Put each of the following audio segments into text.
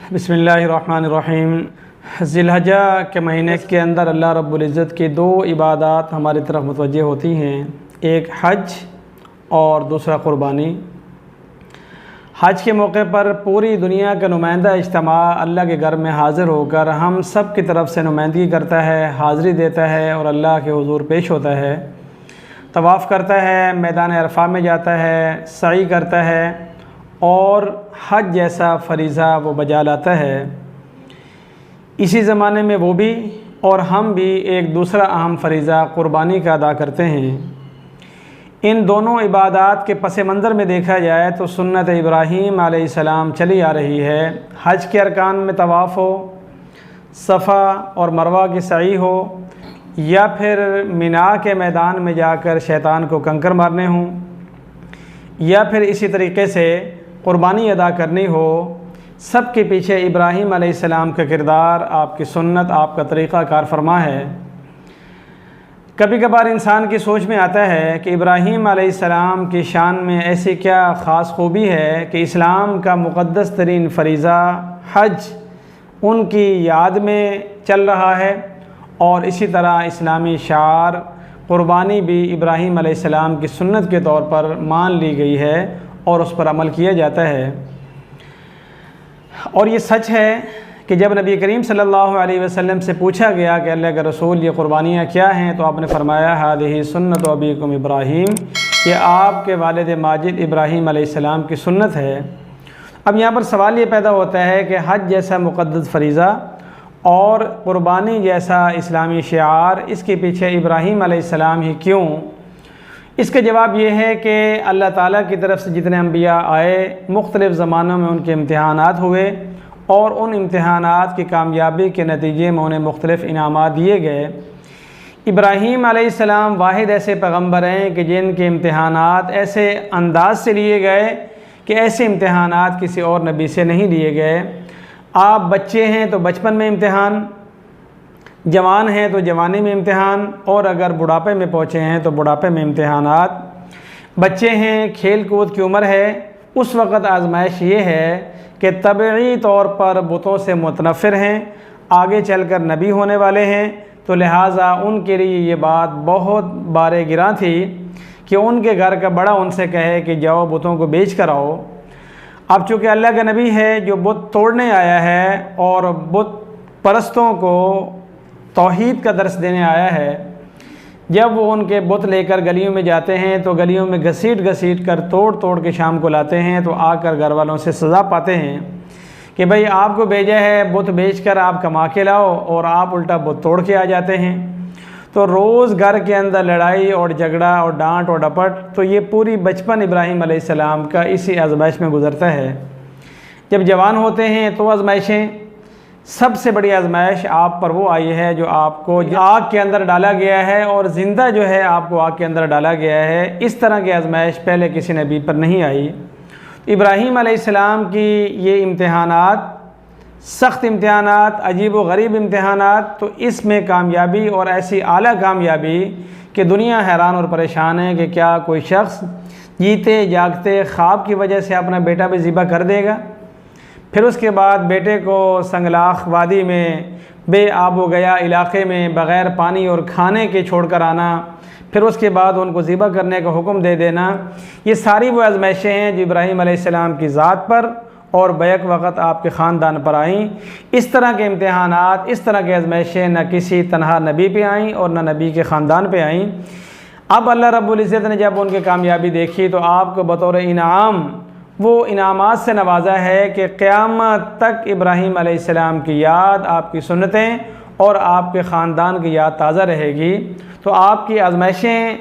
बिस्मिल्लाहिर्रहमानिर्रहीम। ज़िलहज्जा के महीने के अंदर अल्लाह रब्बुल इज़्ज़त की दो इबादत हमारी तरफ मुतवज्जे होती हैं, एक हज और दूसरा क़ुरबानी। हज के मौके पर पूरी दुनिया का नुमाइंदा इज्तिमा अल्लाह के घर में हाज़िर होकर हम सब की तरफ से नुमाइंदगी करता है, हाज़िरी देता है और अल्लाह के हुज़ूर पेश होता है, तवाफ़ करता है, मैदान अरफ़ा में जाता है, सई करता है और हज जैसा फ़रीज़ा वो बजा लाता है। इसी ज़माने में वो भी और हम भी एक दूसरा अहम फ़रीज़ा क़ुरबानी का अदा करते हैं। इन दोनों इबादत के पस मंज़र में देखा जाए तो सुन्नत इब्राहीम अलैहिस्सलाम चली आ रही है। हज के अरकान में तवाफ़ हो, सफ़ा और मरवा की सई हो, या फिर मिना के मैदान में जाकर शैतान को कंकर मारने हों, या फिर इसी तरीक़े से क़ुरबानी अदा करनी हो, सब के पीछे इब्राहीम अलैहिस्सलाम का किरदार, आपकी सुन्नत, आपका तरीक़ा कार फरमा है। कभी कभार इंसान की सोच में आता है कि इब्राहीम अलैहिस्सलाम की शान में ऐसी क्या ख़ास खूबी है कि इस्लाम का मुक़द्दस तरीन फ़रीज़ा हज उनकी याद में चल रहा है और इसी तरह इस्लामी शार क़ुरबानी भी इब्राहीम अलैहिस्सलाम की सुन्नत के तौर पर मान ली गई है और उस पर अमल किया जाता है। और ये सच है कि जब नबी करीम सल्लल्लाहु अलैहि वसल्लम से पूछा गया कि अल्लाह के रसूल ये क़ुरबानियाँ क्या हैं, तो आपने फरमाया हादिही सुन्नत अबीकुम इब्राहीम, ये आपके वालिद माजिद इब्राहीम अलैहिस्सलाम की सुन्नत है। अब यहाँ पर सवाल ये पैदा होता है कि हज जैसा मुक़द्दस फ़रीज़ा और क़ुरबानी जैसा इस्लामी शिआर, इसके पीछे इब्राहीम अलैहिस्सलाम ही क्यों? इसका जवाब ये है कि अल्लाह ताला की तरफ से जितने अम्बिया आए, मुख्तलिफ़ ज़मानों में उनके इम्तिहानात हुए और उन इम्तिहानात की कामयाबी के नतीजे में उन्हें मुख्तलिफ़ इनामात दिए गए। इब्राहीम अलैहिस्सलाम वाहिद ऐसे पैगम्बर हैं कि जिनके इम्तिहानात ऐसे अंदाज से लिए गए कि ऐसे इम्तिहानात किसी और नबी से नहीं लिए गए। आप बच्चे हैं तो बचपन में इम्तिहान, जवान हैं तो जवानी में इम्तिहान, और अगर बुढ़ापे में पहुँचे हैं तो बुढ़ापे में इम्तिहानात। बच्चे हैं, खेल कूद की उम्र है, उस वक़्त आजमाइश ये है कि तबई तौर पर बुतों से मुतनफ़िर हैं, आगे चलकर नबी होने वाले हैं, तो लिहाजा उनके लिए ये बात बहुत बारे गिरा थी कि उनके घर का बड़ा उनसे कहे कि जाओ बुतों को बेच कर आओ। अब चूँकि अल्लाह का नबी है जो बुत तोड़ने आया है और बुत परस्तों को तौहीद का दर्स देने आया है, जब वो उनके बुत लेकर गलियों में जाते हैं तो गलियों में घसीट घसीट कर तोड़ तोड़ के शाम को लाते हैं, तो आकर घर वालों से सज़ा पाते हैं कि भाई आपको भेजा है बुत बेचकर आप कमा के लाओ, और आप उल्टा बुत तोड़ के आ जाते हैं। तो रोज़ घर के अंदर लड़ाई और झगड़ा और डांट और डपट। तो ये पूरी बचपन इब्राहीम अलैहिस्सलाम का इसी आज़माइश में गुज़रता है। जब जवान होते हैं तो आज़माइशें, सबसे बड़ी आजमाइश आप पर वो आई है जो आपको आग के अंदर डाला गया है और ज़िंदा जो है आपको आग के अंदर डाला गया है। इस तरह की आजमाइश पहले किसी नबी पर नहीं आई। इब्राहीम अलैहिस्सलाम की ये इम्तिहानात, सख्त इम्तिहानात, अजीब व गरीब इम्तिहानात, तो इसमें कामयाबी और ऐसी आला कामयाबी कि दुनिया हैरान और परेशान है कि क्या कोई शख्स जीते जागते ख्वाब की वजह से अपना बेटा भी ज़िबा कर देगा, फिर उसके बाद बेटे को संगलाख वादी में बेआबो गया इलाक़े में बग़ैर पानी और खाने के छोड़ कर आना, फिर उसके बाद उनको ज़िबा करने का हुक्म दे देना। ये सारी वो आज़माइशें हैं जो इब्राहीम अलैहिस्सलाम की ज़ात पर और बैक वक़्त आपके ख़ानदान पर आईं। इस तरह के इम्तिहानात, इस तरह की आज़माइशें न किसी तनहा नबी पे आईं और न नबी के ख़ानदान पे आईं। अब अल्लाह रब्बुल इज़्ज़त ने जब उनकी कामयाबी देखी तो आपको बतौर इनाम वो इनामात से नवाजा है कि क़यामत तक इब्राहीम अलैहिस्सलाम की याद, आपकी सुन्नतें और आपके ख़ानदान की याद ताज़ा रहेगी। तो आपकी आज़माइशें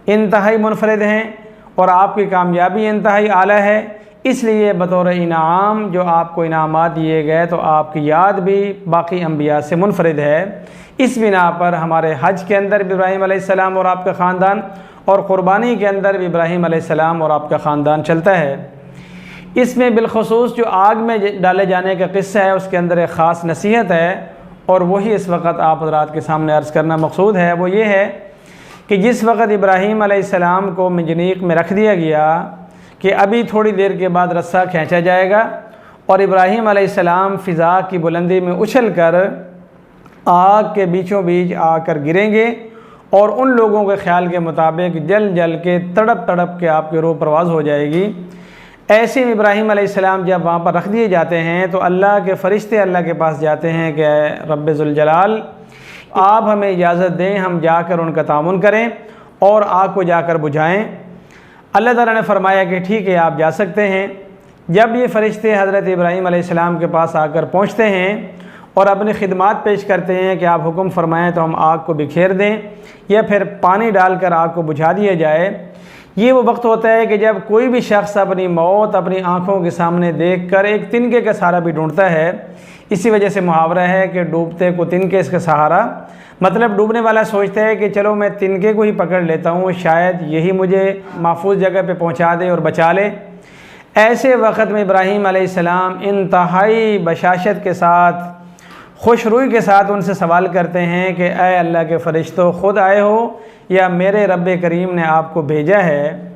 इंतहाई मुनफरिद हैं और आपकी कामयाबी इंतहाई आला है। इसलिए बतौर इनाम जो आपको इनामात दिए गए, तो आपकी याद भी बाकी अम्बिया से मुनफरिद है। इस बिना पर हमारे हज के अंदर भी इब्राहीम अलैहिस्सलाम और आपका ख़ानदान, और क़ुरबानी के अंदर भी इब्राहीम अलैहिस्सलाम और आपका ख़ानदान चलता है। इसमें बिलखुसूस जो आग में डाले जाने का किस्सा है, उसके अंदर एक ख़ास नसीहत है, और वही इस वक्त आप हज़रात के सामने अर्ज़ करना मकसूद है। वो ये है कि जिस वक्त इब्राहीम अलैहिस्सलाम को मंजनीक में रख दिया गया कि अभी थोड़ी देर के बाद रस्सा खींचा जाएगा और इब्राहीम अलैहिस्सलाम फ़िज़ा की बुलंदी में उछल कर आग के बीचों बीच आकर गिरेंगे और उन लोगों के ख्याल के मुताबिक जल जल के तड़प तड़प के आपकी रूह परवाज़ हो जाएगी। ऐसे में इब्राहीम अलैहिस्सलाम जब वहाँ पर रख दिए जाते हैं तो अल्लाह के फ़रिश्ते अल्लाह के पास जाते हैं कि रब्बे ज़ुल जलाल, आप हमें इजाज़त दें, हम जाकर उनका तामुन करें और आग को जाकर बुझाएँ। अल्लाह ताला ने फरमाया कि ठीक है, आप जा सकते हैं। जब ये फ़रिश्ते हज़रत इब्राहीम अलैहिस्सलाम के पास आकर पहुँचते हैं और अपनी खिदमात पेश करते हैं कि आप हुक्म फरमाएँ तो हम आग को बिखेर दें या फिर पानी डालकर आग को बुझा दिया जाए। ये वो वक्त होता है कि जब कोई भी शख्स अपनी मौत अपनी आँखों के सामने देखकर एक तिनके का सहारा भी ढूंढता है। इसी वजह से मुहावरा है कि डूबते को तिनके इसका सहारा, मतलब डूबने वाला सोचता है कि चलो मैं तिनके को ही पकड़ लेता हूँ, शायद यही मुझे महफूज जगह पे पहुँचा दे और बचा ले। ऐसे वक्त में इब्राहीम अलैहिस्सलाम इंतहाई बशाशत के साथ, खुशरूई के साथ उनसे सवाल करते हैं कि ऐ अल्लाह के फ़रिश्तों, ख़ुद आए हो या मेरे रब करीम ने आपको भेजा है?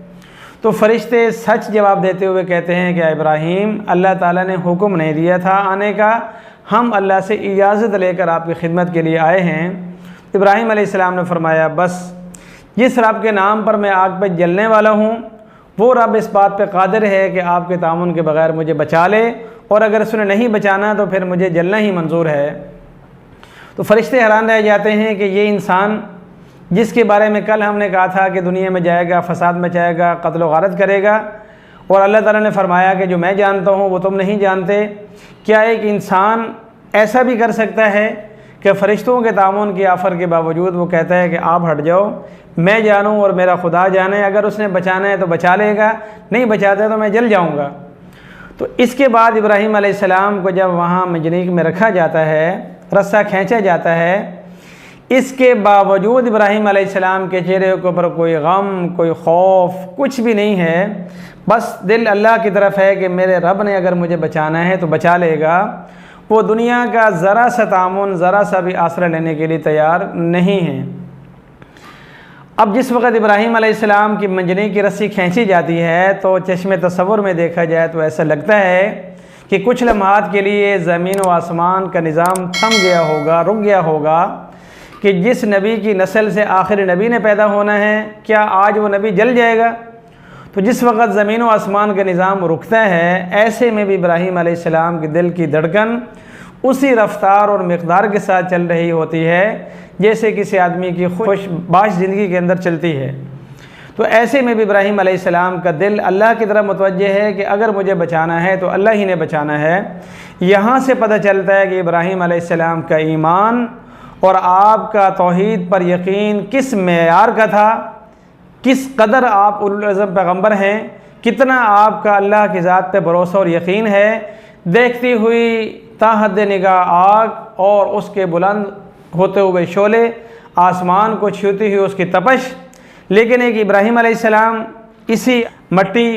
तो फ़रिश्ते सच जवाब देते हुए कहते हैं कि इब्राहीम, अल्लाह ताला ने हुक्म नहीं दिया था आने का, हम अल्लाह से इजाज़त लेकर आपकी खिदमत के लिए आए हैं। इब्राहीम अलैहिस्सलाम ने फरमाया, बस जिस रब के नाम पर मैं आग पर जलने वाला हूँ वो रब इस बात पे कादिर है कि आपके तामुन के बग़ैर मुझे बचा ले, और अगर उसने नहीं बचाना तो फिर मुझे जलना ही मंजूर है। तो फ़रिश्ते हैरान रह जाते हैं कि ये इंसान जिसके बारे में कल हमने कहा था कि दुनिया में जाएगा, फ़साद मचाएगा, कत्ल व गारत करेगा, और अल्लाह ताला ने फरमाया कि जो मैं जानता हूँ वो तुम नहीं जानते। क्या एक इंसान ऐसा भी कर सकता है कि फ़रिश्तों के तामुन की आफ़र के बावजूद वो कहता है कि आप हट जाओ, मैं जानूँ और मेरा खुदा जाने, अगर उसने बचाना है तो बचा लेगा, नहीं बचाता तो मैं जल जाऊँगा। तो इसके बाद इब्राहीम अलैहिस्सलाम को जब वहाँ मंजनीक में रखा जाता है, रस्सा खींचा जाता है, इसके बावजूद इब्राहीम अलैहिस्सलाम के चेहरे के ऊपर कोई गम, कोई खौफ, कुछ भी नहीं है। बस दिल अल्लाह की तरफ है कि मेरे रब ने अगर मुझे बचाना है तो बचा लेगा। वो दुनिया का ज़रा सा तामुन, ज़रा सा भी आसरा लेने के लिए तैयार नहीं है। अब जिस वक़्त इब्राहीम अलैहिस्सलाम की मंजनी की रस्सी खींची जाती है तो चश्मे तसव्वुर में देखा जाए तो ऐसा लगता है कि कुछ लम्हात के लिए ज़मीन व आसमान का निज़ाम थम गया होगा, रुक गया होगा कि जिस नबी की नस्ल से आखिरी नबी ने पैदा होना है, क्या आज वो नबी जल जाएगा? तो जिस वक़्त ज़मीन व आसमान का निज़ाम रुकता है, ऐसे में भी इब्राहीम अलैहिस्सलाम के दिल की धड़कन उसी रफ्तार और मिक़दार के साथ चल रही होती है जैसे किसी आदमी की खुशबाश ज़िंदगी के अंदर चलती है। तो ऐसे में भी इब्राहीम अलैहिस्सलाम का दिल अल्लाह की तरफ मुतवज्जे है कि अगर मुझे बचाना है तो अल्लाह ही ने बचाना है। यहाँ से पता चलता है कि इब्राहीम अलैहिस्सलाम का ईमान और आपका तौहीद पर यकीन किस मेयार का था, किस कदर आप उलुल अज़म पैगम्बर हैं, कितना आपका अल्लाह की ज़ात पे भरोसा और यकीन है। देखती हुई ताहद निगाह आग और उसके बुलंद होते हुए शोले, आसमान को छूती हुई उसकी तपश, लेकिन एक इब्राहीम अलैहिस्सलाम, इसी मट्टी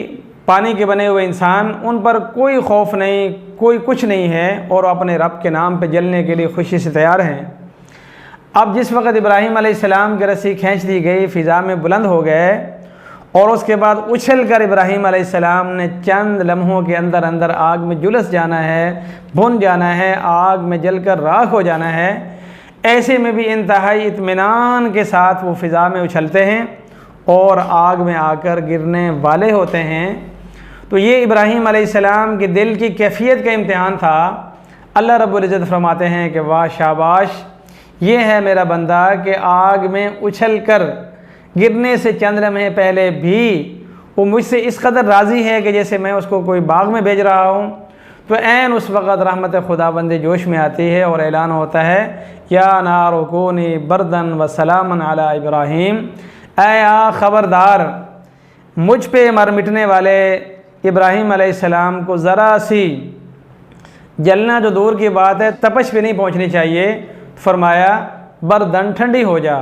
पानी के बने हुए इंसान, उन पर कोई खौफ नहीं, कोई कुछ नहीं है और अपने रब के नाम पे जलने के लिए खुशी से तैयार हैं। अब जिस वक़्त इब्राहीम अलैहिस्सलाम की रस्सी खींच दी गई, फ़िज़ा में बुलंद हो गए और उसके बाद उछल कर इब्राहीम अलैहिस्सलाम ने चंद लम्हों के अंदर अंदर आग में जुलस जाना है, भुन जाना है, आग में जलकर राख हो जाना है। ऐसे में भी इंतहाई इत्मीनान के साथ वो फ़िज़ा में उछलते हैं और आग में आकर गिरने वाले होते हैं। तो ये इब्राहीम अलैहिस्सलाम के दिल की कैफियत का इम्तिहान था। अल्लाह रब्बुल इज़्ज़त फरमाते हैं कि वाह शाबाश, ये है मेरा बंदा कि आग में उछल कर गिरने से चंद लम्हे पहले भी वो मुझसे इस कदर राज़ी है कि जैसे मैं उसको कोई बाग में भेज रहा हूँ। तो ऐन उस वक़्त रहमत खुदाबंद जोश में आती है और ऐलान होता है, या नार कूनी बरदन व सलामन अला इब्राहीम, ऐ आ ख़बरदार, मुझ पे मर मिटने वाले इब्राहीम अलैहिस्सलाम को ज़रा सी जलना जो दूर की बात है, तपश भी नहीं पहुँचनी चाहिए। फरमाया बरदन, ठंडी हो जा।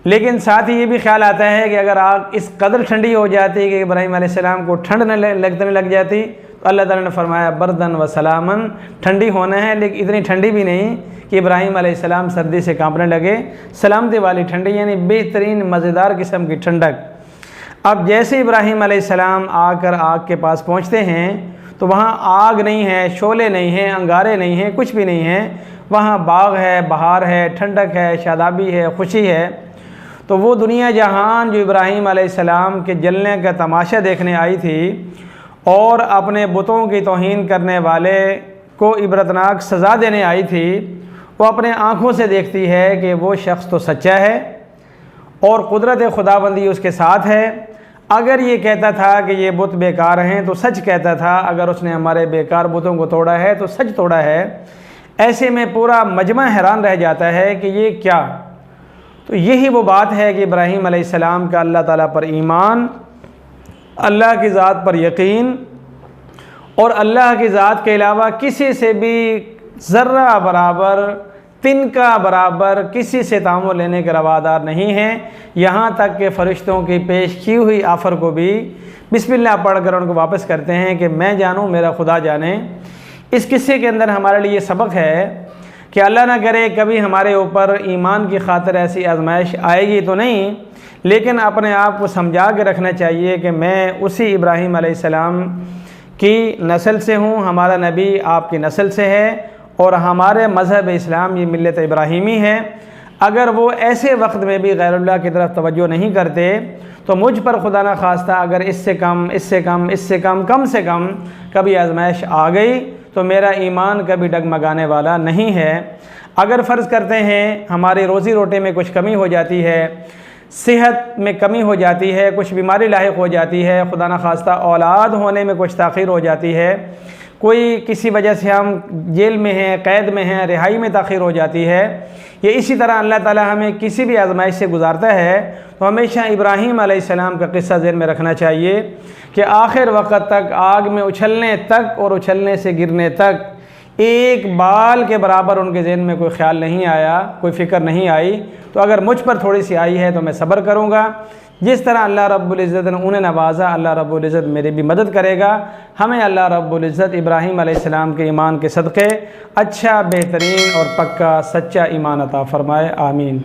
लेकिन साथ ही ये भी ख्याल आता है कि अगर आग इस कदर ठंडी हो जाती कि इब्राहीम अलैहिस्सलाम को ठंड न लगने लग जाती, तो अल्लाह ताला ने फरमाया बरदन व सलामन, ठंडी होना है लेकिन इतनी ठंडी भी नहीं कि इब्राहीम अलैहिस्सलाम सर्दी से कांपने लगे, सलामती वाली ठंडी, यानी बेहतरीन मज़ेदार किस्म की ठंडक। अब जैसे इब्राहीम अलैहिस्सलाम आकर आग के पास पहुँचते हैं तो वहाँ आग नहीं है, शोले नहीं हैं, अंगारे नहीं हैं, कुछ भी नहीं है। वहाँ बाग है, बहार है, ठंडक है, शादाबी है, खुशी है। तो वो दुनिया जहान जो इब्राहीम अलैहिस्सलाम के जलने का तमाशा देखने आई थी और अपने बुतों की तौहीन करने वाले को इबरतनाक सज़ा देने आई थी, वो अपने आँखों से देखती है कि वो शख्स तो सच्चा है और कुदरत खुदाबंदी उसके साथ है। अगर ये कहता था कि ये बुत बेकार हैं तो सच कहता था, अगर उसने हमारे बेकार बुतों को तोड़ा है तो सच तोड़ा है। ऐसे में पूरा मजमा हैरान रह जाता है कि ये क्या। तो यही वो बात है कि इब्राहीम अलैहिस्सलाम का अल्लाह ताला पर ईमान, अल्लाह की ज़ात पर यकीन और अल्लाह की ज़ात के अलावा किसी से भी ज़र्रा बराबर, तिनका बराबर किसी से तामुल लेने के रवादार नहीं हैं। यहाँ तक कि फ़रिश्तों की पेश की हुई ऑफ़र को भी बिस्मिल्लाह पढ़कर उनको वापस करते हैं कि मैं जानूँ मेरा खुदा जाने। इस किस्से के अंदर हमारे लिए सबक है कि अल्लाह ना करे कभी हमारे ऊपर ईमान की खातिर ऐसी आजमाइश आएगी तो नहीं, लेकिन अपने आप को समझा के रखना चाहिए कि मैं उसी इब्राहीम अलैहिस्सलाम की नस्ल से हूँ, हमारा नबी आपकी नस्ल से है और हमारे मज़हब इस्लाम ये मिल्लत इब्राहीमी है। अगर वो ऐसे वक्त में भी गैरुल्लाह की तरफ तवज्जो नहीं करते तो मुझ पर खुदा न खास्ता अगर इससे कम कम से कम कभी आजमाइश आ गई तो मेरा ईमान कभी डगमगाने वाला नहीं है। अगर फ़र्ज़ करते हैं हमारी रोज़ी रोटी में कुछ कमी हो जाती है, सेहत में कमी हो जाती है, कुछ बीमारी लाहिक हो जाती है, खुदा न खास्ता औलाद होने में कुछ ताख़ीर हो जाती है, कोई किसी वजह से हम जेल में हैं, क़ैद में हैं, रिहाई में ताख़ीर हो जाती है, ये इसी तरह अल्लाह ताला हमें किसी भी आजमाइश से गुजारता है, तो हमेशा इब्राहीम अलैहिस्सलाम का क़िस्सा ज़हन में रखना चाहिए कि आखिर वक़्त तक आग में उछलने तक और उछलने से गिरने तक एक बाल के बराबर उनके ज़हन में कोई ख़्याल नहीं आया, कोई फ़िक्र नहीं आई। तो अगर मुझ पर थोड़ी सी आई है तो मैं सब्र करूँगा। जिस तरह अल्लाह रब्बुल इज़्ज़त ने उन्हें नवाजा, अल्लाह रब्बुल इज़्ज़त मेरी भी मदद करेगा। हमें अल्लाह रब्बुल इज़्ज़त इब्राहीम अलैहिस्सलाम के ईमान के सदक़े अच्छा, बेहतरीन और पक्का सच्चा ईमान अता फ़रमाए। आमीन।